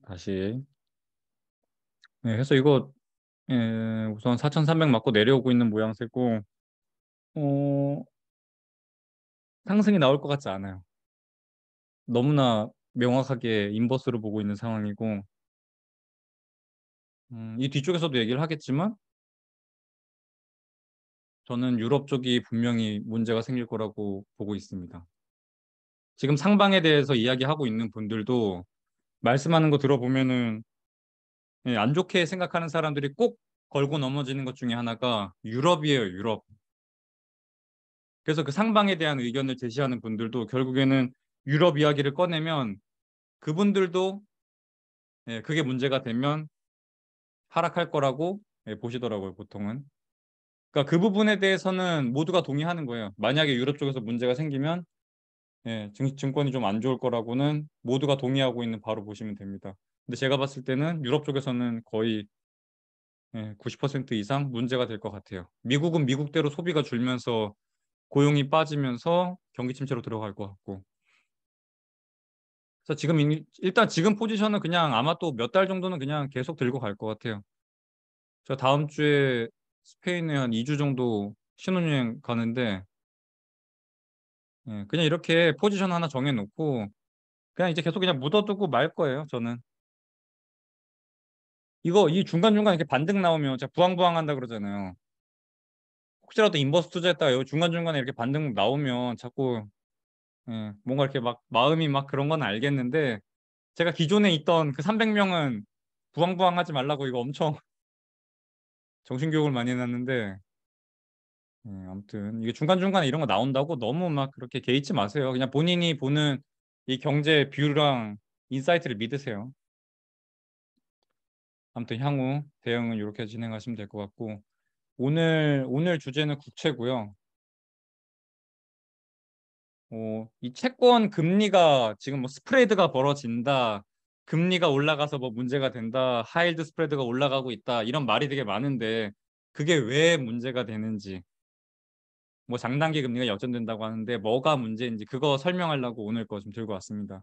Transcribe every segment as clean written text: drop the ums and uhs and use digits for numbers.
다시. 네, 그래서 이거 우선 4,300 맞고 내려오고 있는 모양새고 어, 상승이 나올 것 같지 않아요. 너무나 명확하게 인버스로 보고 있는 상황이고 이 뒤쪽에서도 얘기를 하겠지만 저는 유럽 쪽이 분명히 문제가 생길 거라고 보고 있습니다. 지금 상방에 대해서 이야기하고 있는 분들도 말씀하는 거 들어보면은 안 좋게 생각하는 사람들이 꼭 걸고 넘어지는 것 중에 하나가 유럽이에요, 유럽. 그래서 그 상방에 대한 의견을 제시하는 분들도 결국에는 유럽 이야기를 꺼내면 그분들도 그게 문제가 되면 하락할 거라고 보시더라고요, 보통은. 그러니까 그 부분에 대해서는 모두가 동의하는 거예요. 만약에 유럽 쪽에서 문제가 생기면 증권이 좀 안 좋을 거라고는 모두가 동의하고 있는 바로 보시면 됩니다. 근데 제가 봤을 때는 유럽 쪽에서는 거의 90% 이상 문제가 될 것 같아요. 미국은 미국대로 소비가 줄면서 고용이 빠지면서 경기 침체로 들어갈 것 같고. 그래서 지금 일단 지금 포지션은 그냥 아마 또 몇 달 정도는 그냥 계속 들고 갈 것 같아요. 저 다음 주에 스페인에 한 2주 정도 신혼여행 가는데 그냥 이렇게 포지션 하나 정해놓고 그냥 이제 계속 그냥 묻어두고 말 거예요, 저는. 이 중간중간 이렇게 반등 나오면 제가 부황부황 한다 그러잖아요. 혹시라도 인버스 투자했다가 여기 중간중간에 이렇게 반등 나오면 자꾸 뭔가 이렇게 막 마음이 막 그런 건 알겠는데 제가 기존에 있던 그 300명은 부황부황 하지 말라고 이거 엄청 정신교육을 많이 해놨는데 아무튼 이게 중간중간에 이런 거 나온다고 너무 막 그렇게 개의치 마세요. 그냥 본인이 보는 이 경제 뷰랑 인사이트를 믿으세요. 아무튼 향후 대응은 이렇게 진행하시면 될 것 같고 오늘 주제는 국채고요. 이 채권 금리가 지금 뭐 스프레드가 벌어진다, 금리가 올라가서 뭐 문제가 된다, 하이힐드 스프레드가 올라가고 있다 이런 말이 되게 많은데 그게 왜 문제가 되는지 뭐 장단기 금리가 역전된다고 하는데 뭐가 문제인지 그거 설명하려고 오늘 거 좀 들고 왔습니다.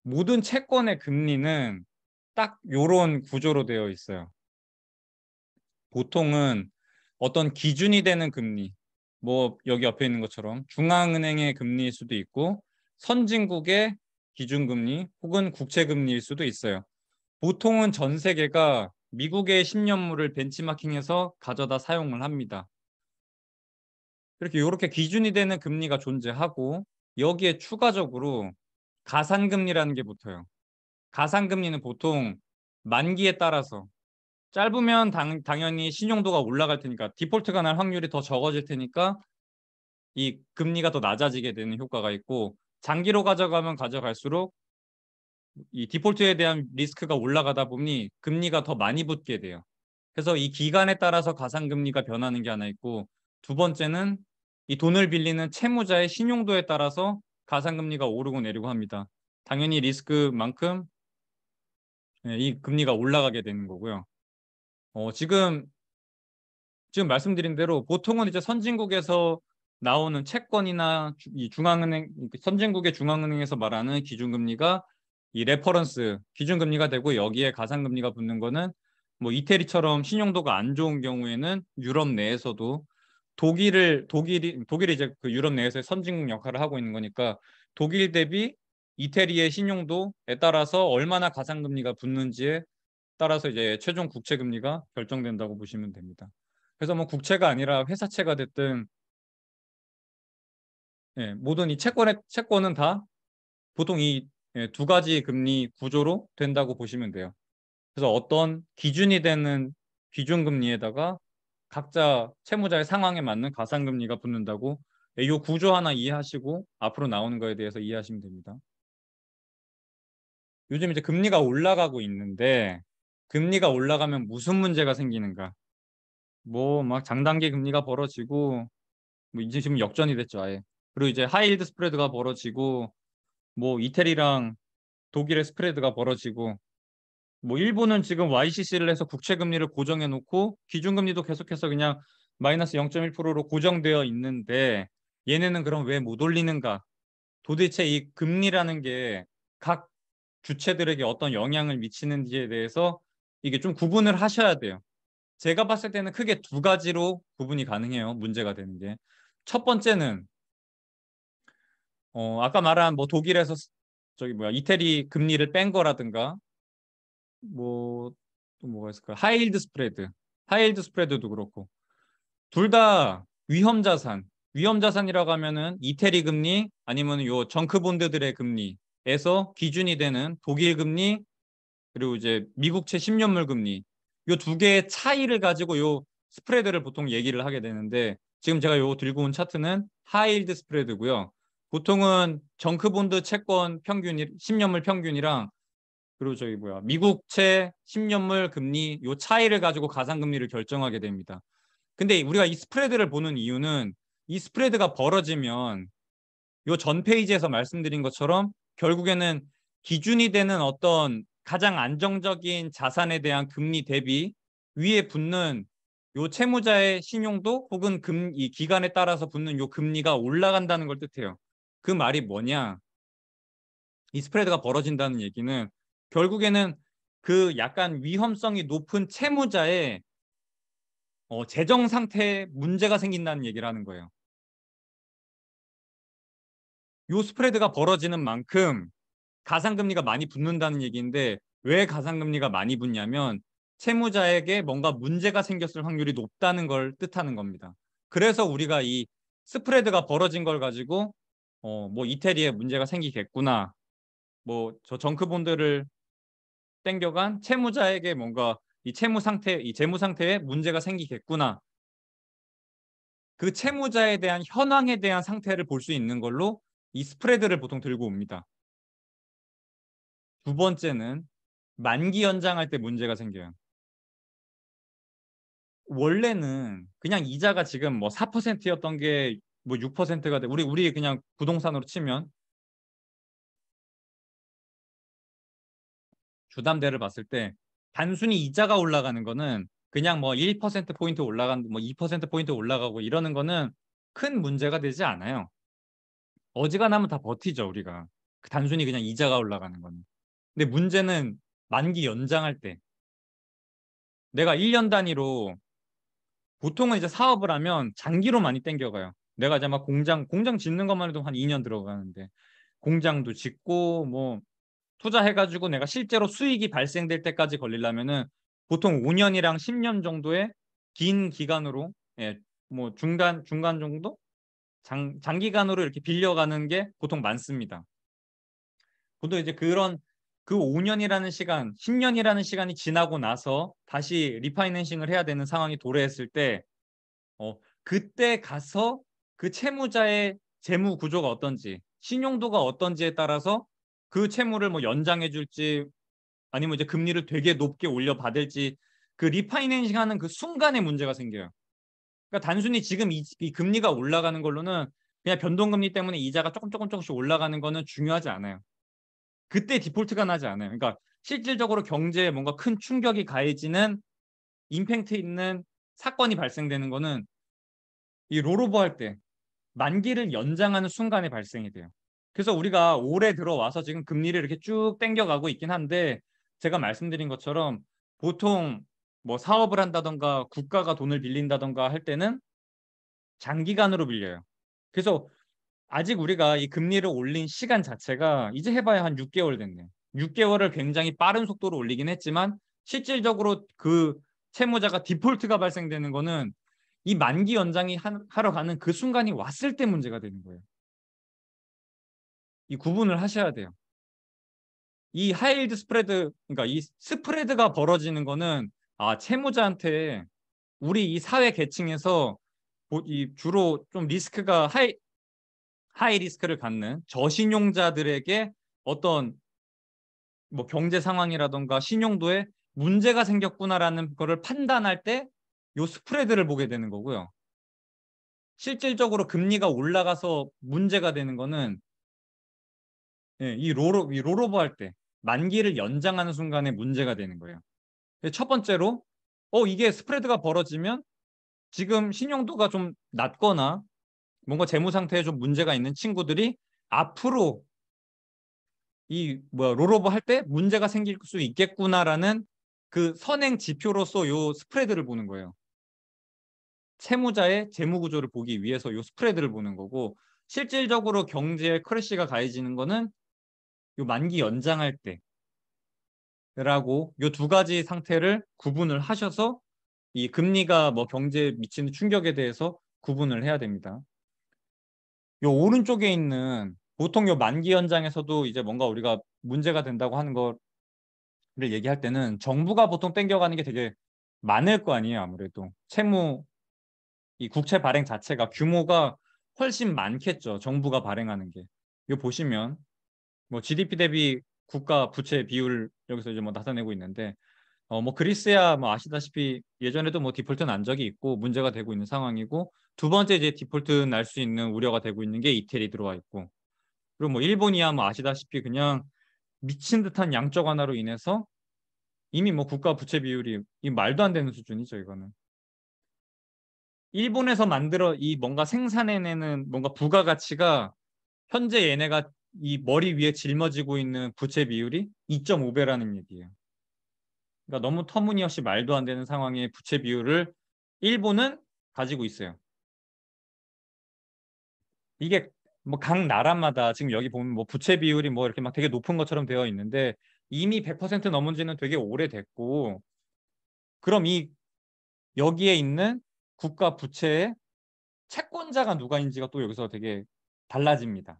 모든 채권의 금리는 딱 요런 구조로 되어 있어요. 보통은 어떤 기준이 되는 금리, 뭐 여기 옆에 있는 것처럼 중앙은행의 금리일 수도 있고 선진국의 기준금리 혹은 국채금리일 수도 있어요. 보통은 전 세계가 미국의 10년물을 벤치마킹해서 가져다 사용을 합니다. 이렇게 기준이 되는 금리가 존재하고 여기에 추가적으로 가산금리라는 게 붙어요. 가산금리는 보통 만기에 따라서 짧으면 당연히 신용도가 올라갈 테니까 디폴트가 날 확률이 더 적어질 테니까 이 금리가 더 낮아지게 되는 효과가 있고 장기로 가져가면 가져갈수록 이 디폴트에 대한 리스크가 올라가다 보니 금리가 더 많이 붙게 돼요. 그래서 이 기간에 따라서 가산금리가 변하는 게 하나 있고 두 번째는 이 돈을 빌리는 채무자의 신용도에 따라서 가산금리가 오르고 내리고 합니다. 당연히 리스크만큼 이 금리가 올라가게 되는 거고요. 지금 말씀드린 대로 보통은 이제 선진국에서 나오는 채권이나 이 중앙은행, 선진국의 중앙은행에서 말하는 기준금리가 이 레퍼런스 기준금리가 되고 여기에 가산금리가 붙는 거는 뭐 이태리처럼 신용도가 안 좋은 경우에는 유럽 내에서도 독일이 이제 그 유럽 내에서의 선진국 역할을 하고 있는 거니까 독일 대비 이태리의 신용도에 따라서 얼마나 가산금리가 붙는지에 따라서 이제 최종 국채금리가 결정된다고 보시면 됩니다. 그래서 뭐 국채가 아니라 회사채가 됐든 모든 이 채권은 다 보통 이 두 가지 금리 구조로 된다고 보시면 돼요. 그래서 어떤 기준이 되는 기준금리에다가 각자 채무자의 상황에 맞는 가산금리가 붙는다고 이 구조 하나 이해하시고 앞으로 나오는 거에 대해서 이해하시면 됩니다. 요즘 이제 금리가 올라가고 있는데 금리가 올라가면 무슨 문제가 생기는가? 뭐 막 장단기 금리가 벌어지고 뭐 이제 지금 역전이 됐죠, 아예. 그리고 이제 하이힐드 스프레드가 벌어지고 뭐 이태리랑 독일의 스프레드가 벌어지고 뭐 일본은 지금 YCC를 해서 국채 금리를 고정해 놓고 기준금리도 계속해서 그냥 마이너스 0.1%로 고정되어 있는데 얘네는 그럼 왜 못 올리는가? 도대체 이 금리라는 게 각 주체들에게 어떤 영향을 미치는지에 대해서 이게 좀 구분을 하셔야 돼요. 제가 봤을 때는 크게 두 가지로 구분이 가능해요. 문제가 되는 게. 첫 번째는 아까 말한 뭐 독일에서 이태리 금리를 뺀 거라든가 뭐 또 뭐가 있을까? 하이힐드 스프레드. 하이힐드 스프레드도 그렇고 둘 다 위험 자산. 위험 자산이라고 하면은 이태리 금리 아니면 요 정크 본드들의 금리에서 기준이 되는 독일 금리 그리고 이제 미국채 10년물 금리 요 두 개의 차이를 가지고 요 스프레드를 보통 얘기를 하게 되는데 지금 제가 요 들고 온 차트는 하이힐드 스프레드고요. 보통은 정크 본드 채권 평균이 10년물 평균이랑 그리고 미국채 10년물 금리 요 차이를 가지고 가상금리를 결정하게 됩니다. 근데 우리가 이 스프레드를 보는 이유는 이 스프레드가 벌어지면 요 전 페이지에서 말씀드린 것처럼 결국에는 기준이 되는 어떤 가장 안정적인 자산에 대한 금리 대비 위에 붙는 요 채무자의 신용도 혹은 이 기간에 따라서 붙는 요 금리가 올라간다는 걸 뜻해요. 그 말이 뭐냐? 이 스프레드가 벌어진다는 얘기는 결국에는 그 약간 위험성이 높은 채무자의 재정 상태에 문제가 생긴다는 얘기를 하는 거예요. 요 스프레드가 벌어지는 만큼 가상금리가 많이 붙는다는 얘기인데 왜 가상금리가 많이 붙냐면 채무자에게 뭔가 문제가 생겼을 확률이 높다는 걸 뜻하는 겁니다. 그래서 우리가 이 스프레드가 벌어진 걸 가지고 뭐 이태리에 문제가 생기겠구나. 뭐 저 정크본드를 땡겨간 채무자에게 뭔가 이 재무 상태에 문제가 생기겠구나. 그 채무자에 대한 현황에 대한 상태를 볼 수 있는 걸로 이 스프레드를 보통 들고 옵니다. 두 번째는 만기 연장할 때 문제가 생겨요. 원래는 그냥 이자가 지금 뭐 4%였던 게 뭐 6%가 돼. 우리 그냥 부동산으로 치면 주담대를 봤을 때 단순히 이자가 올라가는 거는 그냥 뭐 1% 포인트 올라간 뭐 2% 포인트 올라가고 이러는 거는 큰 문제가 되지 않아요. 어지간하면 다 버티죠, 우리가. 단순히 그냥 이자가 올라가는 거는. 근데 문제는 만기 연장할 때 내가 1년 단위로 보통은 이제 사업을 하면 장기로 많이 땡겨가요. 내가 이제 막 공장 짓는 것만 해도 한 2년 들어가는데 공장도 짓고 뭐 투자해가지고 내가 실제로 수익이 발생될 때까지 걸리려면은 보통 5년이랑 10년 정도의 긴 기간으로 예, 뭐 중간 정도 장기간으로 이렇게 빌려가는 게 보통 많습니다. 보통 이제 그런 그 5년이라는 시간, 10년이라는 시간이 지나고 나서 다시 리파이낸싱을 해야 되는 상황이 도래했을 때 그때 가서 그 채무자의 재무 구조가 어떤지, 신용도가 어떤지에 따라서 그 채무를 뭐 연장해 줄지 아니면 이제 금리를 되게 높게 올려 받을지 그 리파이낸싱 하는 그 순간에 문제가 생겨요. 그러니까 단순히 지금 이 금리가 올라가는 걸로는 그냥 변동금리 때문에 이자가 조금씩 올라가는 거는 중요하지 않아요. 그때 디폴트가 나지 않아요. 그러니까 실질적으로 경제에 뭔가 큰 충격이 가해지는 임팩트 있는 사건이 발생되는 거는 이 롤오버 할 때 만기를 연장하는 순간에 발생이 돼요. 그래서 우리가 올해 들어와서 지금 금리를 이렇게 쭉 땡겨가고 있긴 한데 제가 말씀드린 것처럼 보통 뭐 사업을 한다던가 국가가 돈을 빌린다던가 할 때는 장기간으로 빌려요. 그래서 아직 우리가 이 금리를 올린 시간 자체가 이제 해봐야 한 6개월 됐네. 6개월을 굉장히 빠른 속도로 올리긴 했지만 실질적으로 그 채무자가 디폴트가 발생되는 거는 이 만기 연장이 하러 가는 그 순간이 왔을 때 문제가 되는 거예요. 이 구분을 하셔야 돼요. 이 하이힐드 스프레드, 그러니까 이 스프레드가 벌어지는 거는 채무자한테 우리 이 사회 계층에서 이 주로 좀 리스크가 하이 리스크를 갖는 저신용자들에게 어떤 뭐 경제 상황이라던가 신용도에 문제가 생겼구나라는 거를 판단할 때 요 스프레드를 보게 되는 거고요. 실질적으로 금리가 올라가서 문제가 되는 거는 예, 이 롤오버 할 때 만기를 연장하는 순간에 문제가 되는 거예요. 첫 번째로 이게 스프레드가 벌어지면 지금 신용도가 좀 낮거나 뭔가 재무 상태에 좀 문제가 있는 친구들이 앞으로 이 뭐야 롤오버 할 때 문제가 생길 수 있겠구나라는 그 선행 지표로서 요 스프레드를 보는 거예요. 채무자의 재무 구조를 보기 위해서 요 스프레드를 보는 거고, 실질적으로 경제에 크래시가 가해지는 거는 요 만기 연장할 때라고 요 두 가지 상태를 구분을 하셔서 이 금리가 뭐 경제에 미치는 충격에 대해서 구분을 해야 됩니다. 요 오른쪽에 있는 보통 요 만기 연장에서도 이제 뭔가 우리가 문제가 된다고 하는 거를 얘기할 때는 정부가 보통 땡겨가는 게 되게 많을 거 아니에요. 아무래도 채무 이 국채 발행 자체가 규모가 훨씬 많겠죠. 정부가 발행하는 게. 이거 보시면 뭐 GDP 대비 국가 부채 비율 여기서 이제 뭐 나타내고 있는데, 뭐 그리스야 뭐 아시다시피 예전에도 뭐 디폴트 난 적이 있고 문제가 되고 있는 상황이고, 두 번째 이제 디폴트 날 수 있는 우려가 되고 있는 게 이태리 들어와 있고, 그리고 뭐 일본이야 뭐 아시다시피 그냥 미친 듯한 양적 완화로 인해서 이미 뭐 국가 부채 비율이 이 말도 안 되는 수준이죠, 이거는. 일본에서 만들어 이 뭔가 생산해내는 뭔가 부가가치가 현재 얘네가 이 머리 위에 짊어지고 있는 부채 비율이 2.5배라는 얘기예요. 그러니까 너무 터무니없이 말도 안 되는 상황의 부채 비율을 일본은 가지고 있어요. 이게 뭐 각 나라마다 지금 여기 보면 뭐 부채 비율이 뭐 이렇게 막 되게 높은 것처럼 되어 있는데, 이미 100% 넘은 지는 되게 오래됐고, 그럼 이 여기에 있는 국가 부채의 채권자가 누가인지가 또 여기서 되게 달라집니다.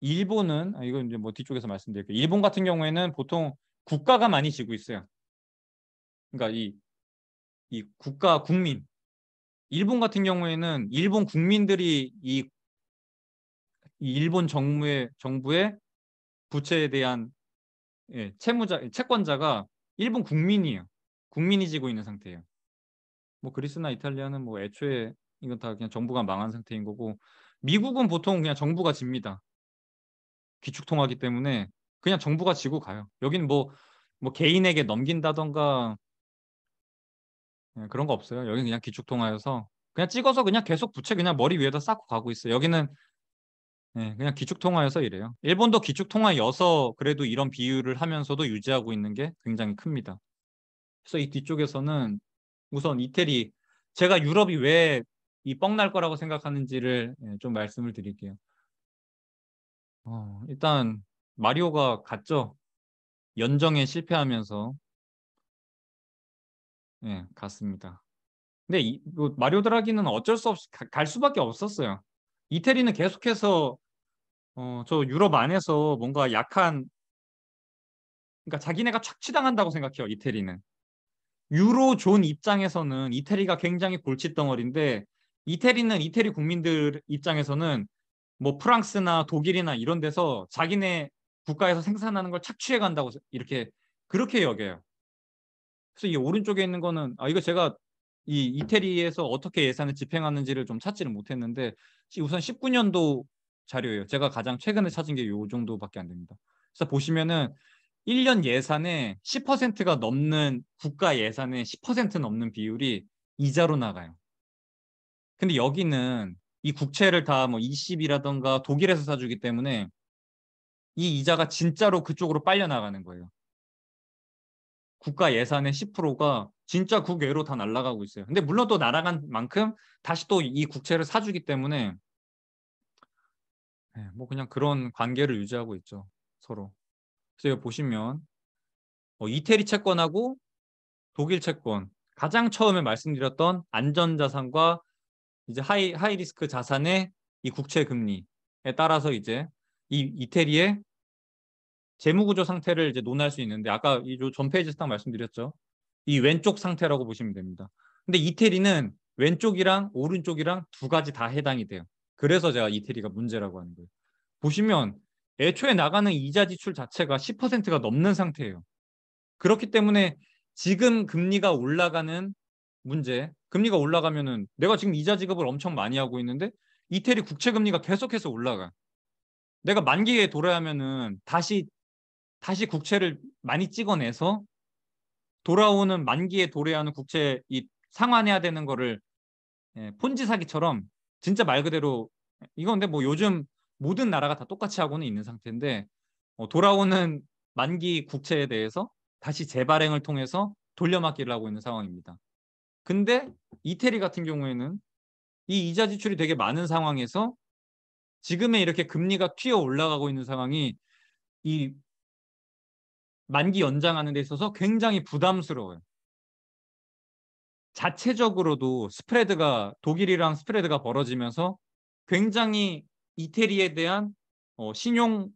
일본은 이건 이제 뭐 뒤쪽에서 말씀드릴게요. 일본 같은 경우에는 보통 국가가 많이 지고 있어요. 그러니까 이 국가 국민. 일본 같은 경우에는 일본 국민들이 이 일본 정부의 부채에 대한 채권자가 일본 국민이에요. 국민이 지고 있는 상태예요. 뭐 그리스나 이탈리아는 뭐 애초에 이건 다 그냥 정부가 망한 상태인 거고, 미국은 보통 그냥 정부가 집니다. 기축통화기 때문에 그냥 정부가 지고 가요. 여기는 뭐 개인에게 넘긴다던가 그런 거 없어요. 여기는 그냥 기축통화여서 그냥 찍어서 그냥 계속 부채 그냥 머리 위에다 쌓고 가고 있어요. 여기는 그냥 기축통화여서 이래요. 일본도 기축통화여서 그래도 이런 비율을 하면서도 유지하고 있는 게 굉장히 큽니다. 그래서 이 뒤쪽에서는 우선 이태리, 제가 유럽이 왜 이 뻥날 거라고 생각하는지를 좀 말씀을 드릴게요. 일단 마리오가 갔죠. 연정에 실패하면서 갔습니다. 근데 뭐 마리오 드라기는 어쩔 수 없이 갈 수밖에 없었어요. 이태리는 계속해서 저 유럽 안에서 뭔가 약한, 그러니까 자기네가 착취당한다고 생각해요. 이태리는. 유로존 입장에서는 이태리가 굉장히 골칫덩어리인데, 이태리는 이태리 국민들 입장에서는 뭐 프랑스나 독일이나 이런 데서 자기네 국가에서 생산하는 걸 착취해 간다고 이렇게 그렇게 여겨요. 그래서 이 오른쪽에 있는 거는 이거 제가 이 이태리에서 어떻게 예산을 집행하는지를 좀 찾지를 못했는데, 우선 19년도 자료예요. 제가 가장 최근에 찾은 게 요 정도밖에 안 됩니다. 그래서 보시면은 1년 예산의 10%가 넘는 국가 예산의 10% 넘는 비율이 이자로 나가요. 근데 여기는 이 국채를 다 뭐 20이라던가 독일에서 사주기 때문에 이 이자가 진짜로 그쪽으로 빨려 나가는 거예요. 국가 예산의 10%가 진짜 국외로 다 날아가고 있어요. 근데 물론 또 날아간 만큼 다시 또 이 국채를 사주기 때문에 뭐 그냥 그런 관계를 유지하고 있죠, 서로. 그래서 여기 보시면 이태리 채권하고 독일 채권, 가장 처음에 말씀드렸던 안전자산과 이제 하이 리스크 자산의 이 국채 금리에 따라서 이제 이 이태리의 재무구조 상태를 이제 논할 수 있는데, 아까 이 전 페이지에서 딱 말씀드렸죠. 이 왼쪽 상태라고 보시면 됩니다. 근데 이태리는 왼쪽이랑 오른쪽이랑 두 가지 다 해당이 돼요. 그래서 제가 이태리가 문제라고 하는 거예요. 보시면 애초에 나가는 이자 지출 자체가 10%가 넘는 상태예요. 그렇기 때문에 지금 금리가 올라가는 문제, 금리가 올라가면은 내가 지금 이자 지급을 엄청 많이 하고 있는데 이태리 국채 금리가 계속해서 올라가. 내가 만기에 돌아야면은 다시 국채를 많이 찍어내서 돌아오는 만기에 도래하는 국채 이 상환해야 되는 거를 폰지 사기처럼, 진짜 말 그대로 이건 근데 뭐 요즘 모든 나라가 다 똑같이 하고는 있는 상태인데, 돌아오는 만기 국채에 대해서 다시 재발행을 통해서 돌려막기를 하고 있는 상황입니다. 근데 이태리 같은 경우에는 이 이자 지출이 되게 많은 상황에서 지금의 이렇게 금리가 튀어 올라가고 있는 상황이 이 만기 연장하는 데 있어서 굉장히 부담스러워요. 자체적으로도 독일이랑 스프레드가 벌어지면서 굉장히 이태리에 대한 신용,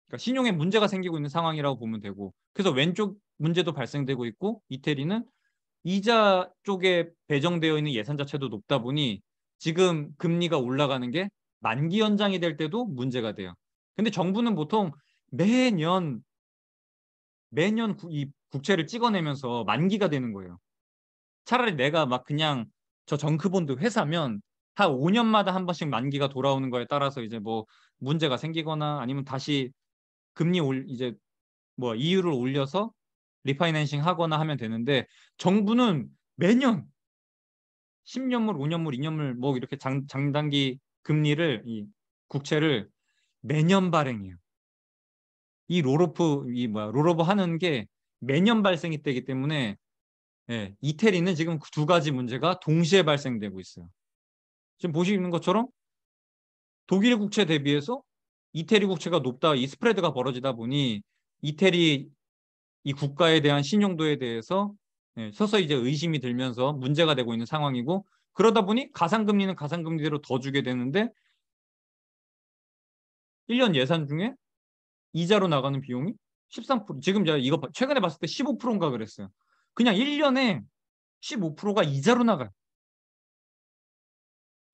그러니까 신용에 문제가 생기고 있는 상황이라고 보면 되고, 그래서 왼쪽 문제도 발생되고 있고, 이태리는 이자 쪽에 배정되어 있는 예산 자체도 높다 보니 지금 금리가 올라가는 게 만기 연장이 될 때도 문제가 돼요. 근데 정부는 보통 매년 이 국채를 찍어내면서 만기가 되는 거예요. 차라리 내가 막 그냥 저 정크본드 회사면 한 5년마다 한 번씩 만기가 돌아오는 거에 따라서 이제 뭐 문제가 생기거나 아니면 다시 이제 뭐 이율을 올려서 리파이낸싱 하거나 하면 되는데, 정부는 매년 10년물, 5년물, 2년물 뭐 이렇게 장단기 금리를 이 국채를 매년 발행해요. 이 롤오버 하는 게 매년 발생이 되기 때문에 이태리는 지금 두 가지 문제가 동시에 발생되고 있어요. 지금 보시는 것처럼 독일 국채 대비해서 이태리 국채가 높다, 이 스프레드가 벌어지다 보니 이태리 이 국가에 대한 신용도에 대해서 서서히 이제 의심이 들면서 문제가 되고 있는 상황이고, 그러다 보니 가상금리는 가상금리대로 더 주게 되는데 1년 예산 중에 이자로 나가는 비용이 13%, 지금 제가 이거 최근에 봤을 때 15%인가 그랬어요. 그냥 1년에 15%가 이자로 나가요.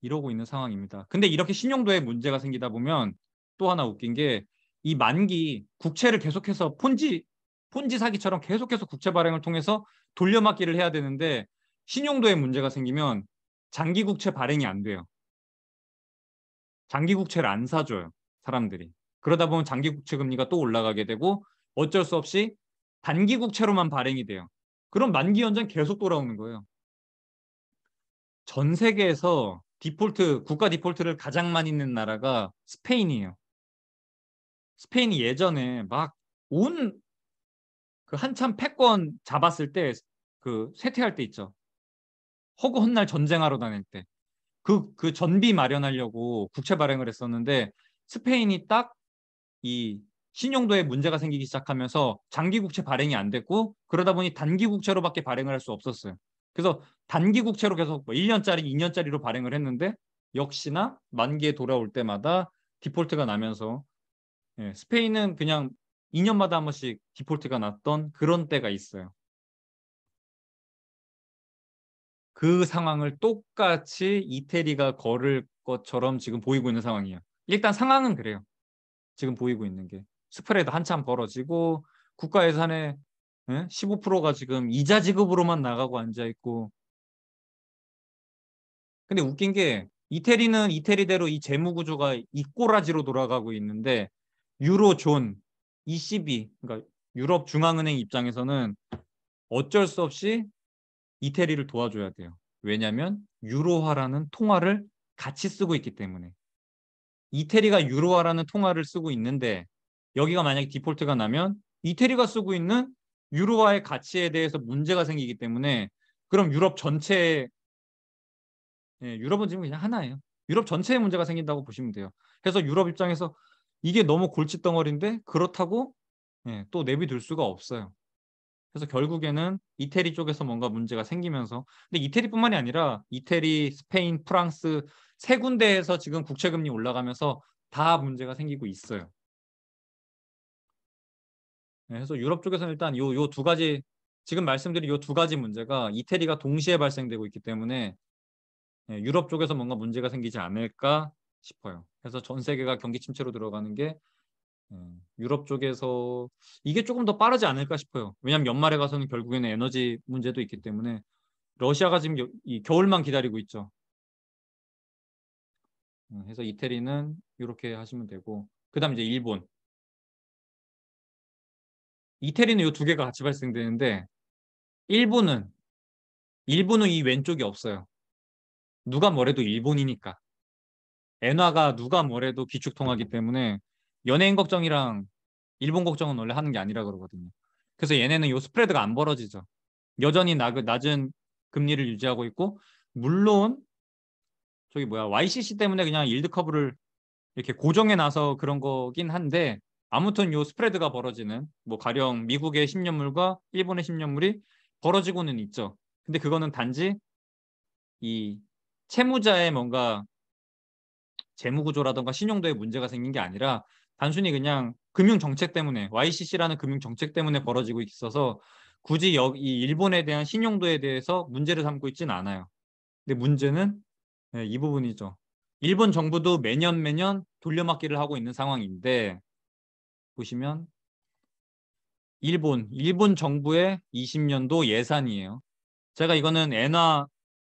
이러고 있는 상황입니다. 근데 이렇게 신용도에 문제가 생기다 보면 또 하나 웃긴 게, 이 만기 국채를 계속해서 폰지 사기처럼 계속해서 국채 발행을 통해서 돌려막기를 해야 되는데, 신용도에 문제가 생기면 장기 국채 발행이 안 돼요. 장기 국채를 안 사줘요, 사람들이. 그러다 보면 장기 국채 금리가 또 올라가게 되고 어쩔 수 없이 단기 국채로만 발행이 돼요. 그럼 만기 연장 계속 돌아오는 거예요. 전 세계에서 국가 디폴트를 가장 많이 있는 나라가 스페인이에요. 스페인이 예전에 막 한참 패권 잡았을 때 쇠퇴할 때 있죠. 허구 헛날 전쟁하러 다닐 때. 그 전비 마련하려고 국채 발행을 했었는데, 스페인이 딱 이 신용도에 문제가 생기기 시작하면서 장기 국채 발행이 안 됐고, 그러다 보니 단기 국채로밖에 발행을 할 수 없었어요. 그래서 단기 국채로 계속 1년짜리, 2년짜리로 발행을 했는데 역시나 만기에 돌아올 때마다 디폴트가 나면서 스페인은 그냥 2년마다 한 번씩 디폴트가 났던 그런 때가 있어요. 그 상황을 똑같이 이태리가 걸을 것처럼 지금 보이고 있는 상황이에요. 일단 상황은 그래요. 지금 보이고 있는 게 스프레드 한참 벌어지고 국가 예산의 15%가 지금 이자 지급으로만 나가고 앉아 있고. 근데 웃긴 게 이태리는 이태리대로 이 재무 구조가 이 꼬라지로 돌아가고 있는데, 유로존, ECB, 그러니까 유럽 중앙은행 입장에서는 어쩔 수 없이 이태리를 도와줘야 돼요. 왜냐하면 유로화라는 통화를 같이 쓰고 있기 때문에. 이태리가 유로화라는 통화를 쓰고 있는데 여기가 만약에 디폴트가 나면 이태리가 쓰고 있는 유로화의 가치에 대해서 문제가 생기기 때문에, 그럼 유럽은 지금 그냥 하나예요. 유럽 전체에 문제가 생긴다고 보시면 돼요. 그래서 유럽 입장에서 이게 너무 골칫덩어리인데 그렇다고 또 내비둘 수가 없어요. 그래서 결국에는 이태리 쪽에서 뭔가 문제가 생기면서, 근데 이태리뿐만이 아니라 이태리, 스페인, 프랑스 세 군데에서 지금 국채금리 올라가면서 다 문제가 생기고 있어요. 그래서 유럽 쪽에서는 일단 요 두 가지, 지금 말씀드린 요 두 가지 문제가 이태리가 동시에 발생되고 있기 때문에 유럽 쪽에서 뭔가 문제가 생기지 않을까 싶어요. 그래서 전 세계가 경기 침체로 들어가는 게 유럽 쪽에서 이게 조금 더 빠르지 않을까 싶어요. 왜냐하면 연말에 가서는 결국에는 에너지 문제도 있기 때문에 러시아가 지금 이 겨울만 기다리고 있죠. 그래서 이태리는 이렇게 하시면 되고, 그다음 이제 일본. 이태리는 이 두 개가 같이 발생되는데 일본은 이 왼쪽이 없어요. 누가 뭐래도 일본이니까. 엔화가 누가 뭐래도 기축통화기 때문에 연예인 걱정이랑 일본 걱정은 원래 하는 게 아니라 그러거든요. 그래서 얘네는 요 스프레드가 안 벌어지죠. 여전히 낮은 금리를 유지하고 있고, 물론 저기 뭐야 YCC 때문에 그냥 일드 커브를 이렇게 고정해 놔서 그런 거긴 한데, 아무튼 요 스프레드가 벌어지는, 뭐 가령 미국의 10년물과 일본의 10년물이 벌어지고는 있죠. 근데 그거는 단지 이 채무자의 뭔가 재무구조라던가 신용도에 문제가 생긴 게 아니라 단순히 그냥 금융 정책 때문에, YCC라는 금융 정책 때문에 벌어지고 있어서 굳이 이 일본에 대한 신용도에 대해서 문제를 삼고 있지는 않아요. 근데 문제는 이 부분이죠. 일본 정부도 매년 매년 돌려막기를 하고 있는 상황인데, 보시면 일본 정부의 20년도 예산이에요. 제가 이거는 엔화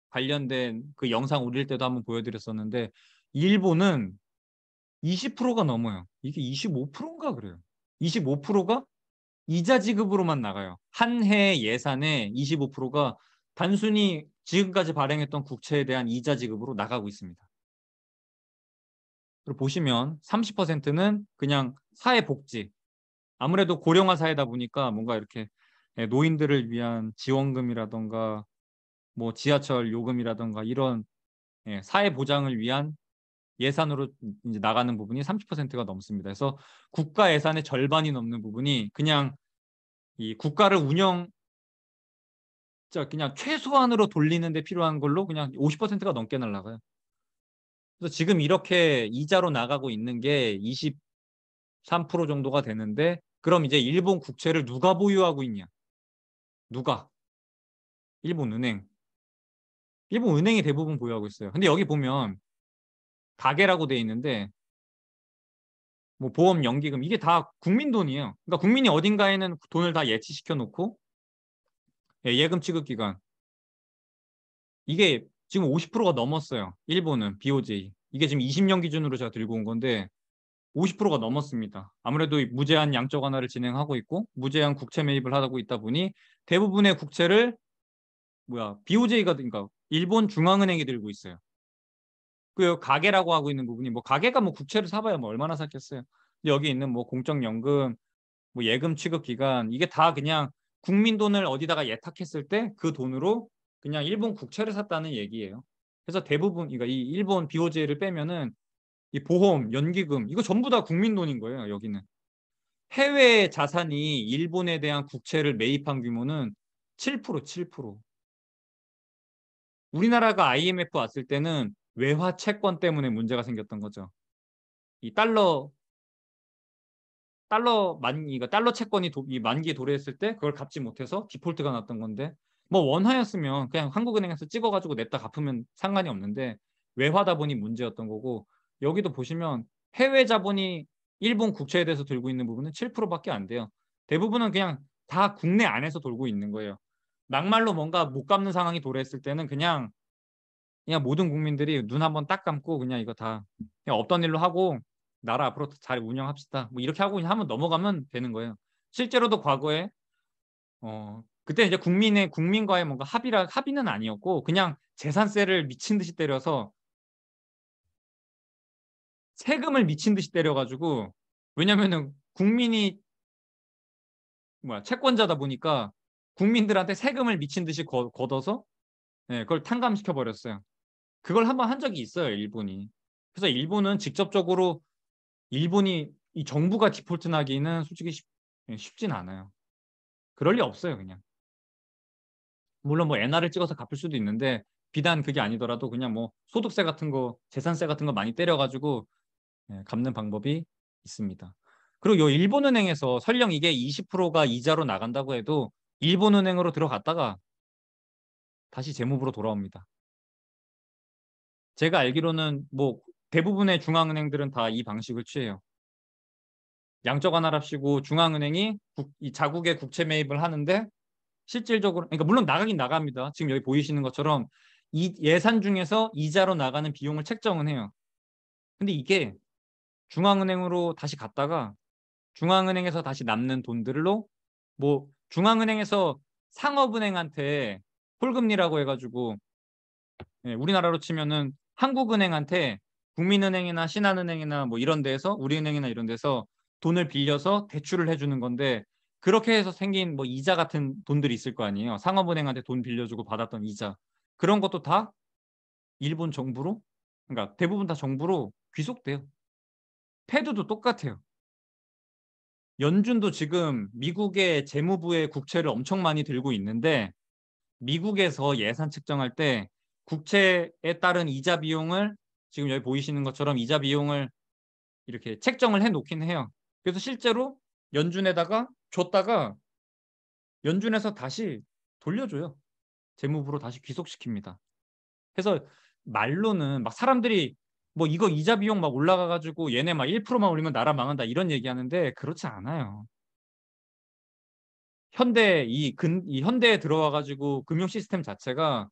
관련된 그 영상 올릴 때도 한번 보여드렸었는데, 일본은 20%가 넘어요. 이게 25%인가 그래요. 25%가 이자 지급으로만 나가요. 한 해 예산의 25%가 단순히 지금까지 발행했던 국채에 대한 이자 지급으로 나가고 있습니다. 그리고 보시면 30%는 그냥 사회복지. 아무래도 고령화 사회다 보니까 뭔가 이렇게 노인들을 위한 지원금이라던가 뭐 지하철 요금이라던가 이런 사회 보장을 위한 예산으로 이제 나가는 부분이 30%가 넘습니다. 그래서 국가 예산의 절반이 넘는 부분이 그냥 이 국가를 그냥 최소한으로 돌리는 데 필요한 걸로 그냥 50%가 넘게 날라가요. 그래서 지금 이렇게 이자로 나가고 있는 게 23% 정도가 되는데, 그럼 이제 일본 국채를 누가 보유하고 있냐? 누가? 일본 은행. 일본 은행이 대부분 보유하고 있어요. 근데 여기 보면 가계라고 돼 있는데, 뭐 보험, 연기금 이게 다 국민 돈이에요. 그러니까 국민이 어딘가에는 돈을 다 예치시켜 놓고, 예금 취급 기간 이게 지금 50%가 넘었어요. 일본은 BOJ. 이게 지금 20년 기준으로 제가 들고 온 건데 50%가 넘었습니다. 아무래도 무제한 양적 완화를 진행하고 있고 무제한 국채 매입을 하고 있다 보니 대부분의 국채를 BOJ가, 그러니까 일본 중앙은행이 들고 있어요. 그 가계라고 하고 있는 부분이, 뭐 가계가 뭐 국채를 사봐야 뭐 얼마나 샀겠어요. 여기 있는 뭐 공적연금, 뭐 예금 취급 기간 이게 다 그냥 국민 돈을 어디다가 예탁했을 때 그 돈으로 그냥 일본 국채를 샀다는 얘기예요. 그래서 대부분, 그러니까 이 일본 BOJ를 빼면은 이 보험, 연기금 이거 전부 다 국민 돈인 거예요. 여기는 해외 자산이 일본에 대한 국채를 매입한 규모는 7%, 7%. 우리나라가 IMF 왔을 때는 외화 채권 때문에 문제가 생겼던 거죠. 이 그러니까 달러 채권이 이 만기에 도래했을 때 그걸 갚지 못해서 디폴트가 났던 건데, 뭐 원화였으면 그냥 한국은행에서 찍어가지고 냈다 갚으면 상관이 없는데 외화다 보니 문제였던 거고, 여기도 보시면 해외 자본이 일본 국채에 대해서 들고 있는 부분은 7%밖에 안 돼요. 대부분은 그냥 다 국내 안에서 돌고 있는 거예요. 막말로 뭔가 못 갚는 상황이 도래했을 때는 그냥 모든 국민들이 눈 한번 딱 감고 그냥 이거 다 그냥 없던 일로 하고 나라 앞으로 잘 운영합시다. 뭐 이렇게 하고 그냥 한번 넘어가면 되는 거예요. 실제로도 과거에 그때 이제 국민과의 뭔가 합의는 아니었고 그냥 재산세를 미친 듯이 때려서 세금을 미친 듯이 때려가지고, 왜냐면은 국민이 채권자다 보니까 국민들한테 세금을 미친 듯이 걷어서 그걸 탕감시켜 버렸어요. 그걸 한번 한 적이 있어요, 일본이. 그래서 일본은 직접적으로 일본이 이 정부가 디폴트 나기는 솔직히 쉽진 않아요. 그럴 리 없어요, 그냥. 물론 뭐 엔화를 찍어서 갚을 수도 있는데 비단 그게 아니더라도 그냥 뭐 소득세 같은 거, 재산세 같은 거 많이 때려가지고 갚는 방법이 있습니다. 그리고 요 일본은행에서 설령 이게 20%가 이자로 나간다고 해도 일본은행으로 들어갔다가 다시 재무부로 돌아옵니다. 제가 알기로는 뭐 대부분의 중앙은행들은 다 이 방식을 취해요. 양적 완화랍시고 중앙은행이 이 자국의 국채 매입을 하는데 실질적으로, 그러니까 물론 나가긴 나갑니다. 지금 여기 보이시는 것처럼 이 예산 중에서 이자로 나가는 비용을 책정은 해요. 근데 이게 중앙은행으로 다시 갔다가 중앙은행에서 다시 남는 돈들로 뭐 중앙은행에서 상업은행한테 홀금리라고 해가지고, 우리나라로 치면은 한국은행한테 국민은행이나 신한은행이나 뭐 이런 데서 우리은행이나 이런 데서 돈을 빌려서 대출을 해주는 건데 그렇게 해서 생긴 뭐 이자 같은 돈들이 있을 거 아니에요. 상업은행한테 돈 빌려주고 받았던 이자. 그런 것도 다 일본 정부로 그러니까 대부분 다 정부로 귀속돼요. 패드도 똑같아요. 연준도 지금 미국의 재무부의 국채를 엄청 많이 들고 있는데 미국에서 예산 측정할 때 국채에 따른 이자 비용을 지금 여기 보이시는 것처럼 이자 비용을 이렇게 책정을 해 놓긴 해요. 그래서 실제로 연준에다가 줬다가 연준에서 다시 돌려줘요. 재무부로 다시 귀속시킵니다. 그래서 말로는 막 사람들이 뭐 이거 이자 비용 막 올라가가지고 얘네 막 1%만 올리면 나라 망한다 이런 얘기하는데 그렇지 않아요. 이 현대에 들어와가지고 금융 시스템 자체가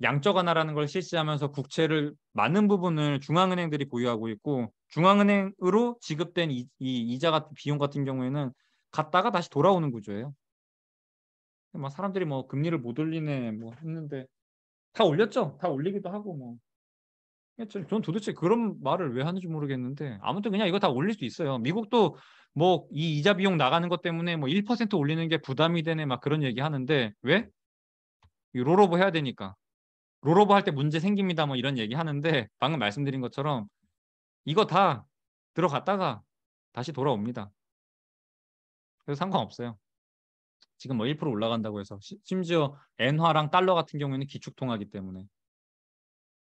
양적 완화라는 걸 실시하면서 국채를 많은 부분을 중앙은행들이 보유하고 있고 중앙은행으로 지급된 이 이자 같은 비용 같은 경우에는 갔다가 다시 돌아오는 구조예요. 막 사람들이 뭐 금리를 못 올리네 뭐 했는데 다 올렸죠. 다 올리기도 하고 뭐. 전 도대체 그런 말을 왜 하는지 모르겠는데 아무튼 그냥 이거 다 올릴 수 있어요. 미국도 뭐 이 이자 비용 나가는 것 때문에 뭐 1% 올리는 게 부담이 되네 막 그런 얘기 하는데 왜? 이 롤오버 해야 되니까. 롤오버 할 때 문제 생깁니다 뭐 이런 얘기 하는데 방금 말씀드린 것처럼 이거 다 들어갔다가 다시 돌아옵니다. 그래서 상관없어요. 지금 뭐 1% 올라간다고 해서 심지어 엔화랑 달러 같은 경우에는 기축통화기 때문에.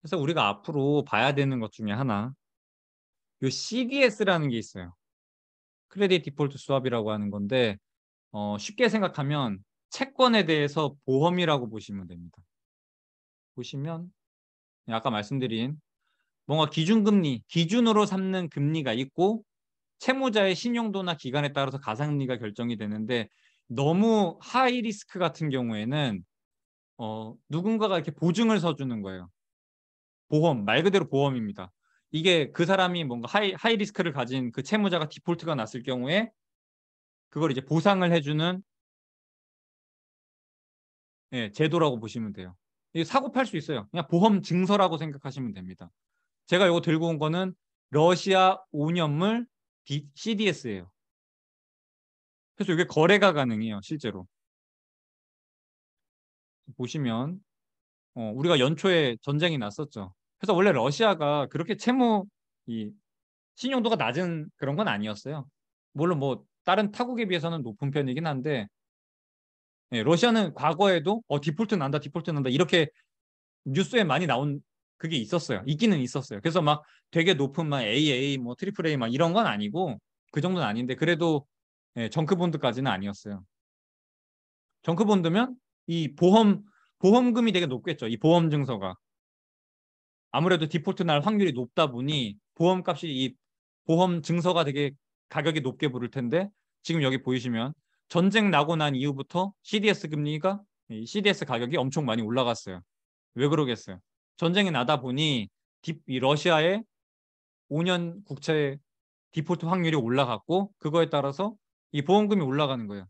그래서 우리가 앞으로 봐야 되는 것 중에 하나 요 CDS라는 게 있어요. 크레딧 디폴트 스왑이라고 하는 건데 쉽게 생각하면 채권에 대해서 보험이라고 보시면 됩니다. 보시면 아까 말씀드린 뭔가 기준금리, 기준으로 삼는 금리가 있고 채무자의 신용도나 기간에 따라서 가상금리가 결정이 되는데 너무 하이 리스크 같은 경우에는 누군가가 이렇게 보증을 서주는 거예요. 보험, 말 그대로 보험입니다. 이게 그 사람이 뭔가 하이 리스크를 가진 그 채무자가 디폴트가 났을 경우에 그걸 이제 보상을 해주는 제도라고 보시면 돼요. 이게 사고 팔 수 있어요. 그냥 보험 증서라고 생각하시면 됩니다. 제가 이거 들고 온 거는 러시아 5년물 CDS예요. 그래서 이게 거래가 가능해요, 실제로. 보시면 우리가 연초에 전쟁이 났었죠. 그래서 원래 러시아가 그렇게 이 신용도가 낮은 그런 건 아니었어요. 물론 뭐 다른 타국에 비해서는 높은 편이긴 한데 러시아는 과거에도 디폴트 난다, 디폴트 난다 이렇게 뉴스에 많이 나온 그게 있었어요. 있기는 있었어요. 그래서 막 되게 높은 막 AA, 뭐 트리플 A 막 이런 건 아니고 그 정도는 아닌데 그래도 정크본드까지는 아니었어요. 정크본드면 이 보험금이 되게 높겠죠. 이 보험 증서가. 아무래도 디폴트 날 확률이 높다 보니 보험값이 이 보험 증서가 되게 가격이 높게 부를 텐데 지금 여기 보이시면 전쟁 나고 난 이후부터 CDS 금리가 CDS 가격이 엄청 많이 올라갔어요. 왜 그러겠어요? 전쟁이 나다 보니 이 러시아의 5년 국채 디폴트 확률이 올라갔고 그거에 따라서 이 보험금이 올라가는 거예요.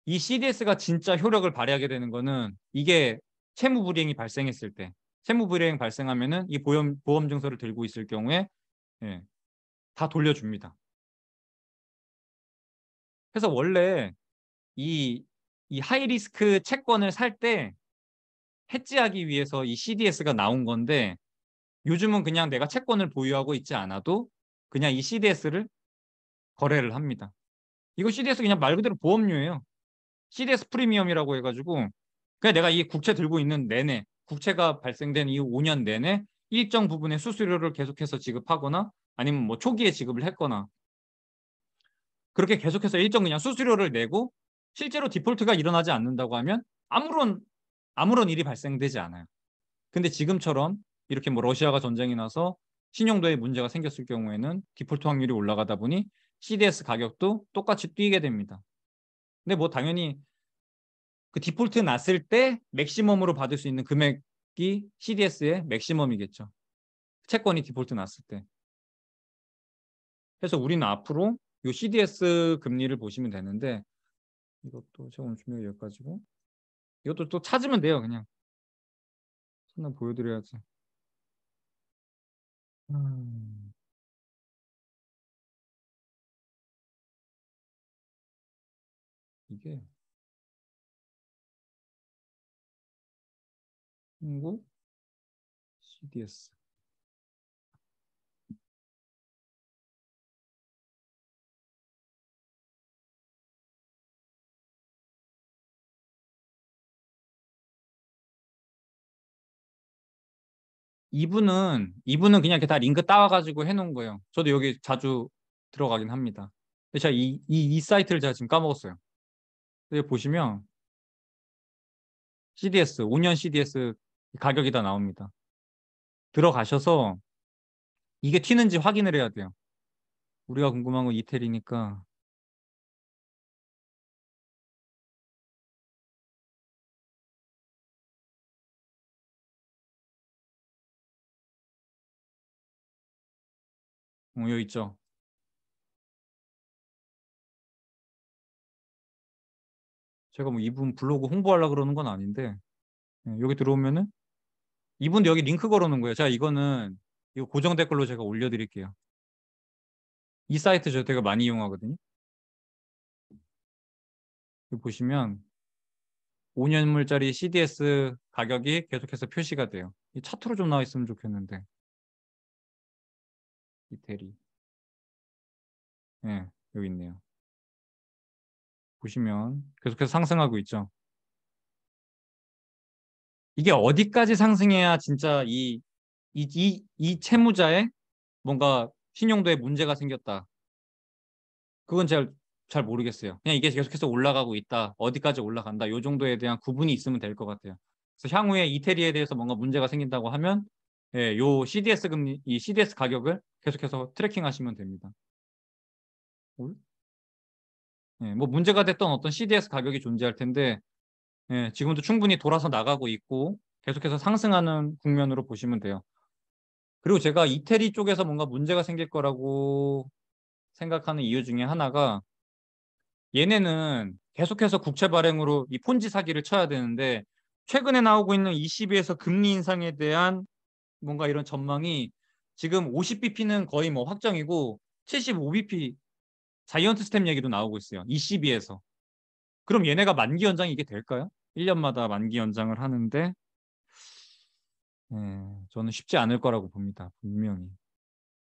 이 CDS가 진짜 효력을 발휘하게 되는 거는 이게 채무 불이행이 발생했을 때 채무 불이행 발생하면은 이 보험 증서를 들고 있을 경우에 예, 다 돌려줍니다. 그래서 원래 이, 이 하이리스크 채권을 살 때 해지하기 위해서 이 CDS가 나온 건데 요즘은 그냥 내가 채권을 보유하고 있지 않아도 그냥 이 CDS를 거래를 합니다. 이거 CDS 그냥 말 그대로 보험료예요. CDS 프리미엄이라고 해가지고 그냥 내가 이 국채 들고 있는 내내 국채가 발생된 이 5년 내내 일정 부분의 수수료를 계속해서 지급하거나 아니면 뭐 초기에 지급을 했거나 그렇게 계속해서 일정 그냥 수수료를 내고 실제로 디폴트가 일어나지 않는다고 하면 아무런 일이 발생되지 않아요. 근데 지금처럼 이렇게 뭐 러시아가 전쟁이 나서 신용도에 문제가 생겼을 경우에는 디폴트 확률이 올라가다 보니 CDS 가격도 똑같이 뛰게 됩니다. 근데 뭐 당연히 그 디폴트 났을 때 맥시멈으로 받을 수 있는 금액이 CDS의 맥시멈이겠죠. 채권이 디폴트 났을 때. 그래서 우리는 앞으로 이 CDS 금리를 보시면 되는데 이것도 제가 오늘 준비가 여기까지고 이것도 또 찾으면 돼요. 그냥 하나 보여드려야지. 음, 이게 한국 CDS. 이분은 그냥 이렇게 다 링크 따와가지고 해놓은 거예요. 저도 여기 자주 들어가긴 합니다. 근데 제가 이 사이트를 제가 지금 까먹었어요. 여기 보시면 CDS, 5년 CDS 가격이 다 나옵니다. 들어가셔서 이게 튀는지 확인을 해야 돼요. 우리가 궁금한 건 이태리니까. 여기 있죠. 제가 뭐 이분 블로그 홍보하려고 그러는 건 아닌데, 여기 들어오면은 이분도 여기 링크 걸어놓은 거예요. 제가 이거는 이거 고정 댓글로 제가 올려드릴게요. 이 사이트 저 되게 많이 이용하거든요. 여기 보시면 5년물짜리 CDS 가격이 계속해서 표시가 돼요. 이 차트로 좀 나와 있으면 좋겠는데. 이태리. 예, 여기 있네요. 보시면 계속해서 상승하고 있죠. 이게 어디까지 상승해야 진짜 이 채무자의 뭔가 신용도에 문제가 생겼다. 그건 제가 잘 모르겠어요. 그냥 이게 계속해서 올라가고 있다. 어디까지 올라간다. 요 정도에 대한 구분이 있으면 될 것 같아요. 그래서 향후에 이태리에 대해서 뭔가 문제가 생긴다고 하면 요 CDS 금리, 이 CDS 가격을 계속해서 트래킹 하시면 됩니다. 뭐 문제가 됐던 어떤 CDS 가격이 존재할 텐데 지금도 충분히 돌아서 나가고 있고 계속해서 상승하는 국면으로 보시면 돼요. 그리고 제가 이태리 쪽에서 뭔가 문제가 생길 거라고 생각하는 이유 중에 하나가 얘네는 계속해서 국채 발행으로 이 폰지 사기를 쳐야 되는데 최근에 나오고 있는 ECB에서 금리 인상에 대한 뭔가 이런 전망이 지금 50bp는 거의 뭐 확정이고 75bp 자이언트 스텝 얘기도 나오고 있어요. ECB에서. 그럼 얘네가 만기 연장이 이게 될까요? 1년마다 만기 연장을 하는데 저는 쉽지 않을 거라고 봅니다. 분명히.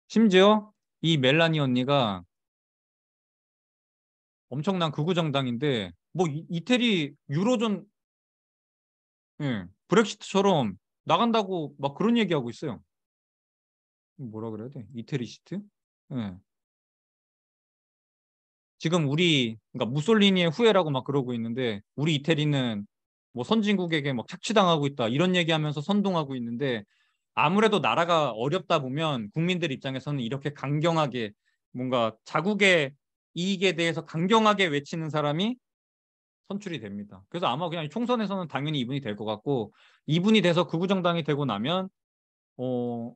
심지어 이 멜라니 언니가 엄청난 극우 정당인데 뭐 이태리 유로존 브렉시트처럼 나간다고 막 그런 얘기하고 있어요. 뭐라 그래야 돼? 이태리 시트? 예. 지금 그러니까 무솔리니의 후예라고 막 그러고 있는데 우리 이태리는 뭐 선진국에게 막 착취당하고 있다 이런 얘기하면서 선동하고 있는데 아무래도 나라가 어렵다 보면 국민들 입장에서는 이렇게 강경하게 뭔가 자국의 이익에 대해서 강경하게 외치는 사람이 선출이 됩니다. 그래서 아마 그냥 총선에서는 당연히 이분이 될 것 같고 이분이 돼서 극우정당이 되고 나면 어,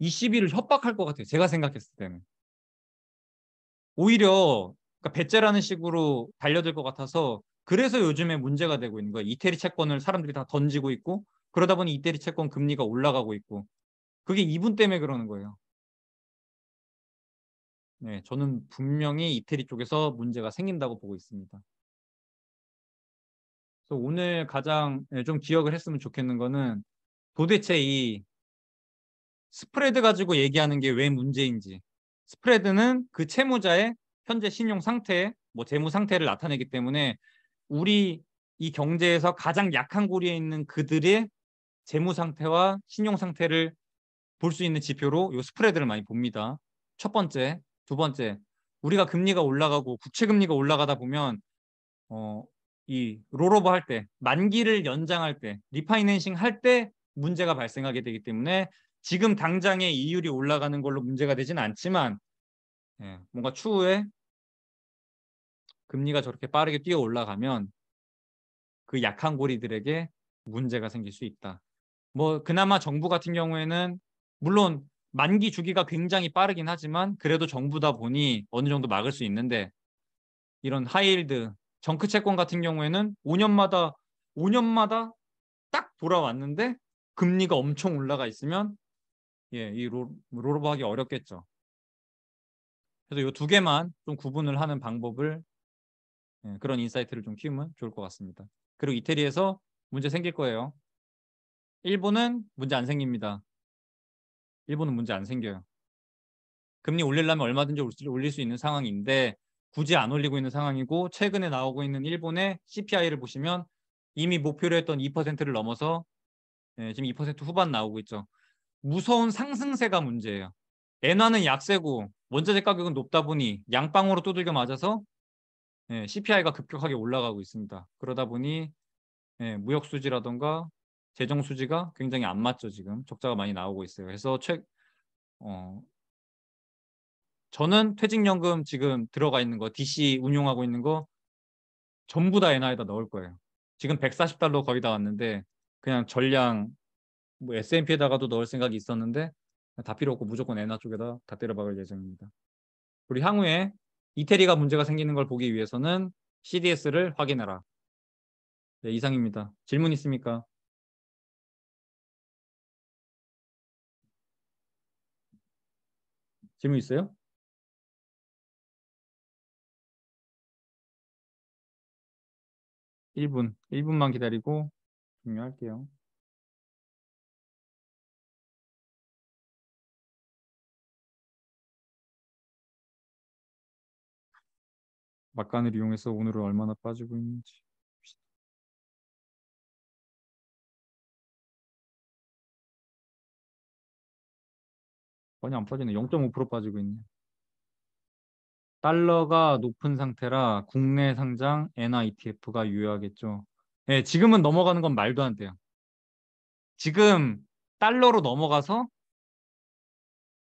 22를 협박할 것 같아요. 제가 생각했을 때는. 오히려 그러니까 배째라는 식으로 달려들 것 같아서 그래서 요즘에 문제가 되고 있는 거예요. 이태리 채권을 사람들이 다 던지고 있고 그러다 보니 이태리 채권 금리가 올라가고 있고 그게 이분 때문에 그러는 거예요. 네, 저는 분명히 이태리 쪽에서 문제가 생긴다고 보고 있습니다. 그래서 오늘 가장 좀 기억을 했으면 좋겠는 거는 도대체 이 스프레드 가지고 얘기하는 게 왜 문제인지. 스프레드는 그 채무자의 현재 신용 상태, 뭐 재무 상태를 나타내기 때문에 우리 이 경제에서 가장 약한 고리에 있는 그들의 재무 상태와 신용 상태를 볼 수 있는 지표로 이 스프레드를 많이 봅니다. 첫 번째, 두 번째, 우리가 금리가 올라가고 국채 금리가 올라가다 보면 어, 이 롤오버 할 때, 만기를 연장할 때, 리파이낸싱 할 때 문제가 발생하게 되기 때문에 지금 당장에 이율이 올라가는 걸로 문제가 되지는 않지만 뭔가 추후에 금리가 저렇게 빠르게 뛰어 올라가면 그 약한 고리들에게 문제가 생길 수 있다. 뭐 그나마 정부 같은 경우에는 물론 만기 주기가 굉장히 빠르긴 하지만 그래도 정부다 보니 어느 정도 막을 수 있는데 이런 하이힐드 정크 채권 같은 경우에는 5년마다 딱 돌아왔는데 금리가 엄청 올라가 있으면 이 롤오버 하기 어렵겠죠. 그래서 이 두 개만 좀 구분을 하는 방법을 그런 인사이트를 좀 키우면 좋을 것 같습니다. 그리고 이태리에서 문제 생길 거예요. 일본은 문제 안 생깁니다. 일본은 문제 안 생겨요. 금리 올리려면 얼마든지 올릴 수 있는 상황인데 굳이 안 올리고 있는 상황이고 최근에 나오고 있는 일본의 CPI를 보시면 이미 목표로 했던 2%를 넘어서 지금 2% 후반 나오고 있죠. 무서운 상승세가 문제예요. 엔화는 약세고 원자재 가격은 높다 보니 양방으로 두들겨 맞아서 CPI가 급격하게 올라가고 있습니다. 그러다 보니 무역 수지라던가 재정 수지가 굉장히 안 맞죠. 지금 적자가 많이 나오고 있어요. 그래서 어, 저는 퇴직연금 지금 들어가 있는 거, DC 운용하고 있는 거 전부 다 엔화에다 넣을 거예요. 지금 140달러 거의 다 왔는데 그냥 전량 뭐 S&P에다가도 넣을 생각이 있었는데 다 필요 없고 무조건 엔화 쪽에다 다 때려박을 예정입니다. 우리 향후에 이태리가 문제가 생기는 걸 보기 위해서는 CDS를 확인해라. 네, 이상입니다. 질문 있습니까? 질문 있어요? 1분만 기다리고 종료할게요. 막간을 이용해서 오늘은 얼마나 빠지고 있는지. 많이 안 빠지네. 0.5% 빠지고 있네. 달러가 높은 상태라 국내 상장 엔화 ETF가 유효하겠죠. 네, 지금은 넘어가는 건 말도 안 돼요. 지금 달러로 넘어가서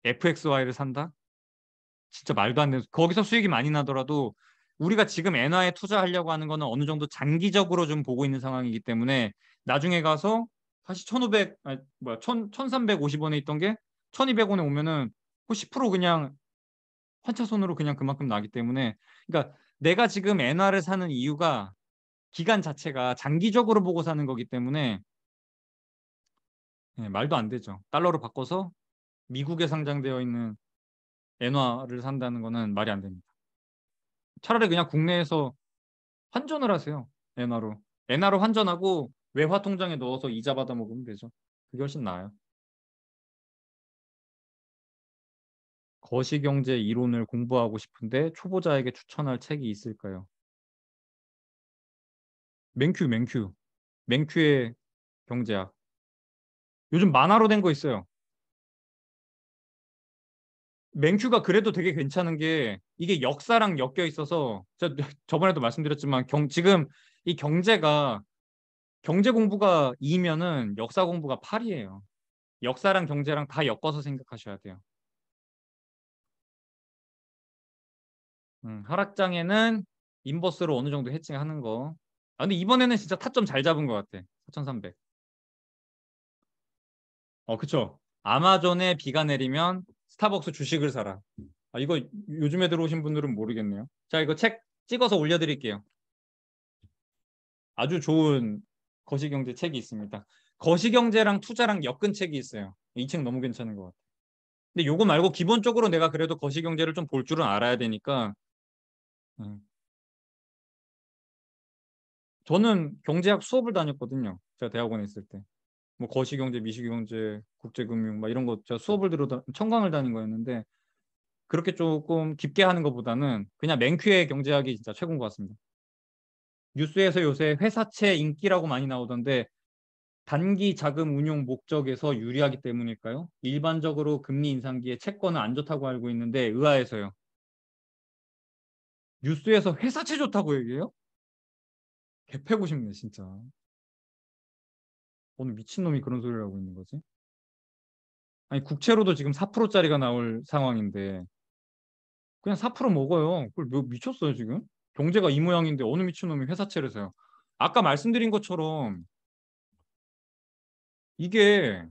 FXY를 산다? 진짜 말도 안 돼요. 거기서 수익이 많이 나더라도 우리가 지금 엔화에 투자하려고 하는 거는 어느 정도 장기적으로 좀 보고 있는 상황이기 때문에 나중에 가서 다시 1,500, 아니, 뭐야, 1,350원에 있던 게 1,200원에 오면은 그 10% 그냥 환차손으로 그냥 그만큼 나기 때문에 그러니까 내가 지금 엔화를 사는 이유가 기간 자체가 장기적으로 보고 사는 거기 때문에 말도 안 되죠. 달러로 바꿔서 미국에 상장되어 있는 엔화를 산다는 거는 말이 안 됩니다. 차라리 그냥 국내에서 환전을 하세요. 엔화로. 엔화로 환전하고 외화 통장에 넣어서 이자 받아 먹으면 되죠. 그게 훨씬 나아요. 거시경제 이론을 공부하고 싶은데 초보자에게 추천할 책이 있을까요? 맹큐. 맹큐의 경제학. 요즘 만화로 된 거 있어요. 맹큐가 그래도 되게 괜찮은 게 이게 역사랑 엮여 있어서 제가 저번에도 말씀드렸지만 지금 이 경제 공부가 2면은 역사 공부가 8이에요. 역사랑 경제랑 다 엮어서 생각하셔야 돼요. 하락장에는 인버스로 어느 정도 해칭하는 거. 아, 근데 이번에는 진짜 타점 잘 잡은 것 같아. 4,300. 그쵸. 아마존에 비가 내리면 스타벅스 주식을 사라. 아, 이거 요즘에 들어오신 분들은 모르겠네요. 자, 이거 책 찍어서 올려드릴게요. 아주 좋은 거시경제 책이 있습니다. 거시경제랑 투자랑 엮은 책이 있어요. 이 책 너무 괜찮은 것 같아요. 근데 요거 말고 기본적으로 내가 그래도 거시경제를 좀 볼 줄은 알아야 되니까 음, 저는 경제학 수업을 다녔거든요. 제가 대학원에 있을 때. 뭐 거시경제, 미시경제, 국제금융 막 이런 거 제가 수업을 청강을 다닌 거였는데 그렇게 조금 깊게 하는 것보다는 그냥 맹퀴의 경제학이 진짜 최고인 것 같습니다. 뉴스에서 요새 회사채 인기라고 많이 나오던데 단기 자금 운용 목적에서 유리하기 때문일까요? 일반적으로 금리 인상기에 채권은 안 좋다고 알고 있는데 의아해서요. 뉴스에서 회사채 좋다고 얘기해요? 개패고 싶네 진짜. 어느 미친놈이 그런 소리를 하고 있는 거지? 아니 국채로도 지금 4%짜리가 나올 상황인데 그냥 4% 먹어요. 그걸 뭐 미쳤어요 지금? 경제가 이 모양인데 어느 미친놈이 회사채를 사요? 아까 말씀드린 것처럼 이게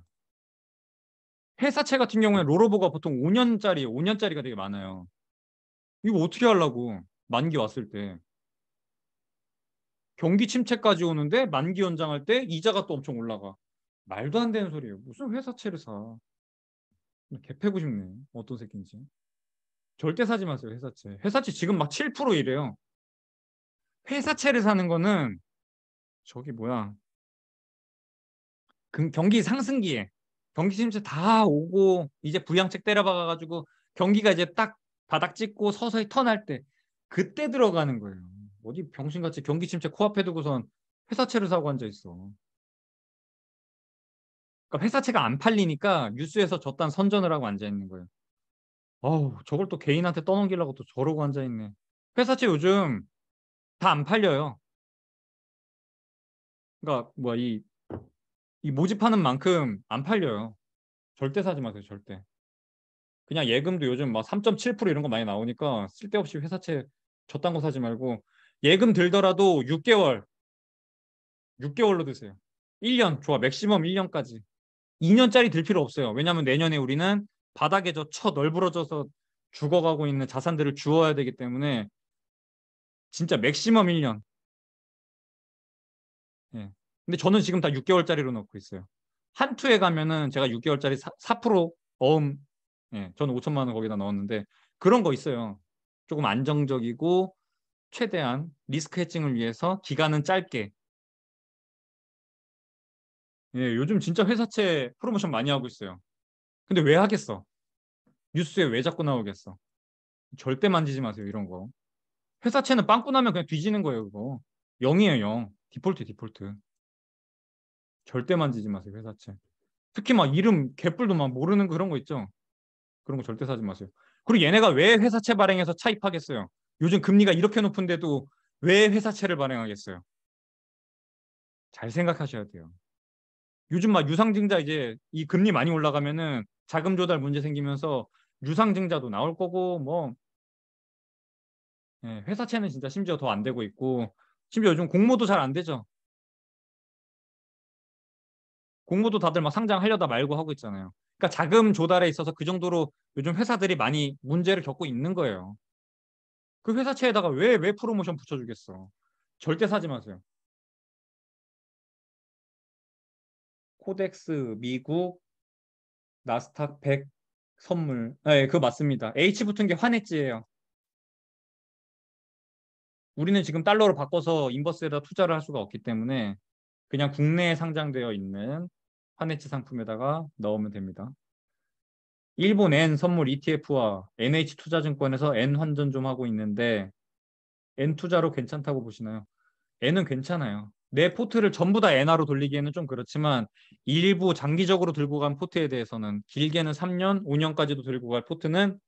회사채 같은 경우에 롤오버가 보통 5년짜리가 되게 많아요. 이거 어떻게 하려고 만기 왔을 때 경기 침체까지 오는데 만기 연장할 때 이자가 또 엄청 올라가. 말도 안 되는 소리예요. 무슨 회사채를 사. 개 패고 싶네. 어떤 새끼인지. 절대 사지 마세요, 회사채. 회사채 지금 막 7% 이래요. 회사채를 사는 거는 저기 뭐야. 경기 상승기에 경기 침체 다 오고 이제 부양책 때려박아가지고 경기가 이제 딱 바닥 찍고 서서히 턴할 때 그때 들어가는 거예요. 어디 병신같이 경기 침체 코앞에 두고선 회사채를 사고 앉아 있어. 그러니까 회사채가 안 팔리니까 뉴스에서 저딴 선전을 하고 앉아 있는 거예요. 어우, 저걸 또 개인한테 떠넘기려고 또 저러고 앉아 있네. 회사채 요즘 다 안 팔려요. 그러니까 뭐야 이 모집하는 만큼 안 팔려요. 절대 사지 마세요, 절대. 그냥 예금도 요즘 막 3.7% 이런 거 많이 나오니까 쓸데없이 회사채 저딴 거 사지 말고 예금 들더라도 6개월로 드세요. 1년 좋아. 맥시멈 1년까지. 2년짜리 들 필요 없어요. 왜냐하면 내년에 우리는 바닥에 저 쳐 널브러져서 죽어가고 있는 자산들을 주워야 되기 때문에 진짜 맥시멈 1년. 예. 근데 저는 지금 다 6개월짜리로 넣고 있어요. 한 투에 가면은 제가 6개월짜리 4% 어음, 예, 저는 5천만 원 거기다 넣었는데 그런 거 있어요. 조금 안정적이고 최대한 리스크 해칭을 위해서 기간은 짧게. 예, 요즘 진짜 회사채 프로모션 많이 하고 있어요. 근데 왜 하겠어? 뉴스에 왜 자꾸 나오겠어? 절대 만지지 마세요, 이런 거. 회사채는 빵꾸 나면 그냥 뒤지는 거예요, 그거. 0이에요, 0. 디폴트, 디폴트. 절대 만지지 마세요, 회사채. 특히 막 이름, 개뿔도 막 모르는 그런 거 있죠? 그런 거 절대 사지 마세요. 그리고 얘네가 왜 회사채 발행해서 차입하겠어요? 요즘 금리가 이렇게 높은데도 왜 회사채를 발행하겠어요? 잘 생각하셔야 돼요. 요즘 막 유상증자 이제 이 금리 많이 올라가면은 자금 조달 문제 생기면서 유상증자도 나올 거고 뭐 예, 회사채는 진짜 심지어 더 안 되고 있고 심지어 요즘 공모도 잘 안 되죠. 공모도 다들 막 상장하려다 말고 하고 있잖아요. 그러니까 자금 조달에 있어서 그 정도로 요즘 회사들이 많이 문제를 겪고 있는 거예요. 그 회사채에다가 왜 프로모션 붙여주겠어. 절대 사지 마세요. 코덱스, 미국, 나스닥 100 선물. 네, 그거 맞습니다. H 붙은 게 환해지예요. 우리는 지금 달러로 바꿔서 인버스에다 투자를 할 수가 없기 때문에 그냥 국내에 상장되어 있는 환해지 상품에다가 넣으면 됩니다. 일본 N 선물 ETF와 NH투자증권에서 N 환전 좀 하고 있는데 N 투자로 괜찮다고 보시나요? N은 괜찮아요. 내 포트를 전부 다 엔화로 돌리기에는 좀 그렇지만 일부 장기적으로 들고 간 포트에 대해서는 길게는 3년, 5년까지도 들고 갈 포트는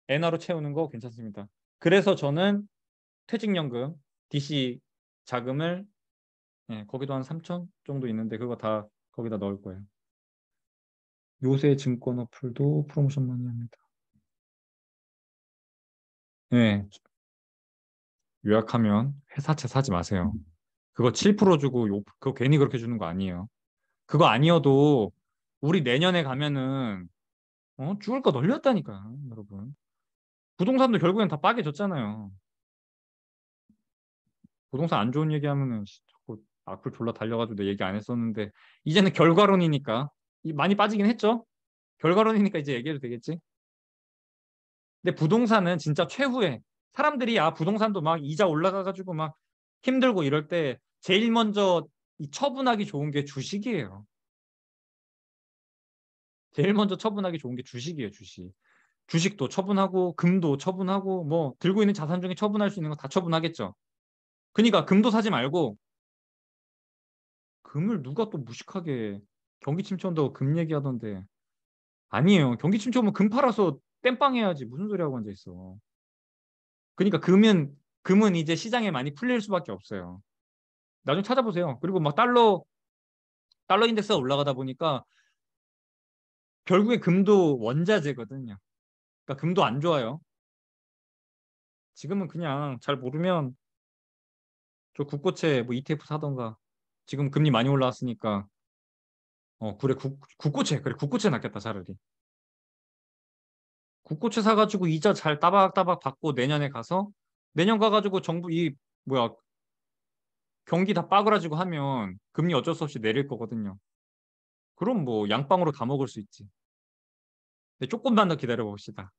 엔화로 채우는 거 괜찮습니다. 그래서 저는 퇴직연금, DC 자금을 예, 거기도 한 3천 정도 있는데 그거 다 거기다 넣을 거예요. 요새 증권 어플도 프로모션 많이 합니다. 예, 요약하면 회사채 사지 마세요. 그거 7% 주고 그거 괜히 그렇게 주는 거 아니에요. 그거 아니어도 우리 내년에 가면은 죽을 거 널렸다니까, 여러분. 부동산도 결국엔 다 빠개졌잖아요. 부동산 안 좋은 얘기하면은 자꾸 악플 졸라 달려가지고 내 얘기 안 했었는데 이제는 결과론이니까 많이 빠지긴 했죠. 결과론이니까 이제 얘기해도 되겠지. 근데 부동산은 진짜 최후에 사람들이 부동산도 막 이자 올라가가지고 막 힘들고 이럴 때 제일 먼저 이 처분하기 좋은 게 주식이에요. 제일 먼저 처분하기 좋은 게 주식이에요, 주식. 주식도 처분하고 금도 처분하고 뭐 들고 있는 자산 중에 처분할 수 있는 거 다 처분하겠죠. 그러니까 금도 사지 말고 금을 누가 또 무식하게 경기 침체 온다고 금 얘기하던데 아니에요. 경기 침체 오면 금 팔아서 땜빵 해야지 무슨 소리 하고 앉아 있어. 그러니까 금은 이제 시장에 많이 풀릴 수밖에 없어요. 나중에 찾아보세요. 그리고 막 달러 인덱스가 올라가다 보니까 결국에 금도 원자재거든요. 그러니까 금도 안 좋아요. 지금은 그냥 잘 모르면 저 국고채 뭐 ETF 사던가 지금 금리 많이 올라왔으니까 그래 국고채 그래 국고채 낫겠다 차라리. 국고채 사가지고 이자 잘 따박따박 받고 내년에 가서 내년 가가지고 정부 이 뭐야 경기 다 빠그라지고 하면 금리 어쩔 수 없이 내릴 거거든요. 그럼 뭐 양빵으로 다 먹을 수 있지. 근데 조금만 더 기다려 봅시다.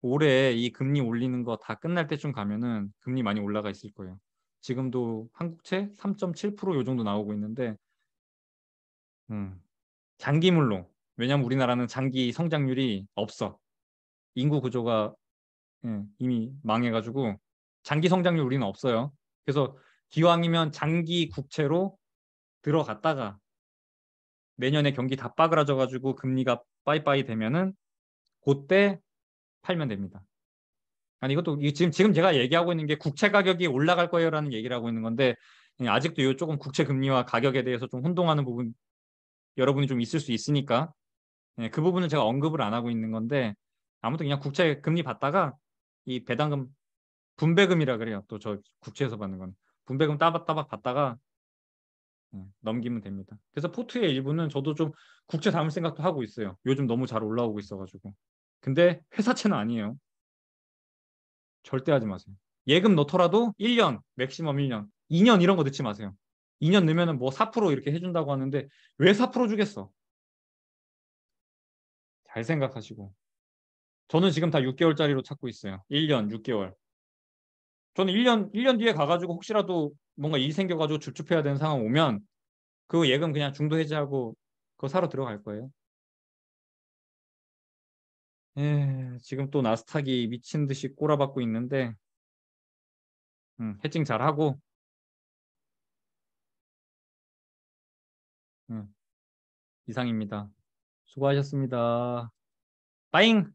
올해 이 금리 올리는 거 다 끝날 때쯤 가면은 금리 많이 올라가 있을 거예요. 지금도 한국채 3.7%요 정도 나오고 있는데 음, 장기물로. 왜냐면 우리나라는 장기 성장률이 없어. 인구 구조가 이미 망해가지고 장기 성장률 우리는 없어요. 그래서 기왕이면 장기 국채로 들어갔다가 내년에 경기 다 빠그라져가지고 금리가 빠이빠이 되면은 그때 팔면 됩니다. 아니 이것도 지금 제가 얘기하고 있는 게 국채 가격이 올라갈 거예요라는 얘기를 하고 있는 건데 아직도 이 조금 국채 금리와 가격에 대해서 좀 혼동하는 부분 여러분이 좀 있을 수 있으니까 그 부분을 제가 언급을 안 하고 있는 건데 아무튼 그냥 국채 금리 받다가 이 배당금 분배금이라 그래요. 또 저 국채에서 받는 건 분배금 따박따박 받다가 넘기면 됩니다. 그래서 포트의 일부는 저도 좀 국채 담을 생각도 하고 있어요. 요즘 너무 잘 올라오고 있어가지고. 근데 회사채는 아니에요. 절대 하지 마세요. 예금 넣더라도 1년, 맥시멈 1년, 2년 이런 거 넣지 마세요. 2년 넣으면 뭐 4% 이렇게 해준다고 하는데 왜 4% 주겠어? 잘 생각하시고. 저는 지금 다 6개월짜리로 찾고 있어요. 1년, 6개월. 저는 1년 뒤에 가가지고 혹시라도 뭔가 일이 생겨가지고 주춤해야 되는 상황 오면 그 예금 그냥 중도 해지하고 그거 사러 들어갈 거예요. 지금 또 나스닥이 미친 듯이 꼬라박고 있는데 해칭 잘하고 이상입니다. 수고하셨습니다. 빠잉!